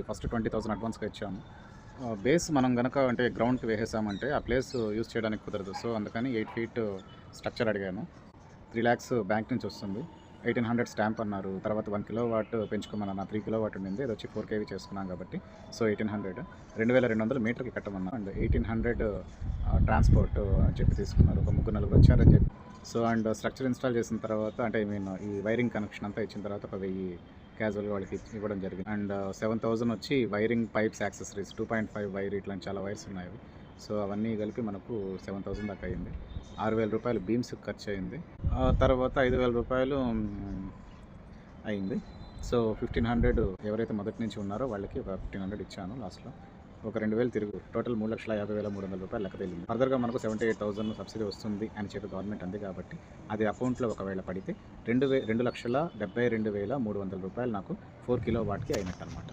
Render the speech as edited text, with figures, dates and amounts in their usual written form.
First 20,000 అడ్వాన్స్‌గా ఇచ్చాము. Base మనం గనక అంటే గ్రౌండ్‌కి వేసేసామంటే ఆ ప్లేస్ యూజ్ చేయడానికి కుదరదు. సో, అందుకని 8 ఫీట్ స్ట్రక్చర్ అడిగాను. 3,00,000 బ్యాంక్ నుంచి వస్తుంది. 1800 స్టాంప్ అన్నారు. తర్వాత 1 కిలోవాట్ పెంచుకోమన్నారు. 3 కిలోవాట్ ఉండింది. అదొచ్చి 4 కేవీ చేసుకున్నాం కాబట్టి సో 1800 2200 మీటర్‌కి కట్టమన్నారు. అండ్ 1800 ట్రాన్స్‌పోర్ట్ అని చెప్పి తీసుకున్నారు. ఒక ముగ్గురు నలుగురు వచ్చారని చెప్పి. సో అండ్ స్ట్రక్చర్ ఇన్‌స్టాల్ చేసిన తర్వాత అంటే ఐ మీన్ ఈ వైరింగ్ కనెక్షన్ అంతా ఇచ్చిన తర్వాత ఒక 1000 క్యాజువల్‌గా వాళ్ళకి ఇవ్వడం జరిగింది. అండ్ 7,000 వచ్చి వైరింగ్ పైప్స్ యాక్సెసరీస్ 2.5 వైర్ ఇట్లాంటి చాలా వైర్స్ ఉన్నాయి. సో అవన్నీ కలిపి మనకు 7,000 దాకా అయింది. 6,000 రూపాయలు బీమ్స్‌కి ఖర్చు అయింది. తర్వాత 5,000 రూపాయలు అయింది. సో 1,500 ఎవరైతే మొదటి నుంచి ఉన్నారో వాళ్ళకి ఒక 1,500 ఇచ్చాను లాస్ట్‌లో. ఒక 2,000 తిరుగు టోటల్ 3,50,300 రూపాయలు లెక్క తేలింది. ఫర్దర్‌గా మనకు 78,000 సబ్సిడీ వస్తుంది అని చెప్పి గవర్నమెంట్ అంది కాబట్టి అది అకౌంట్‌లో ఒకవేళ పడితే 2,72,300 రూపాయలు నాకు 4 కిలో వాట్‌కి అయినట్టు అనమాట.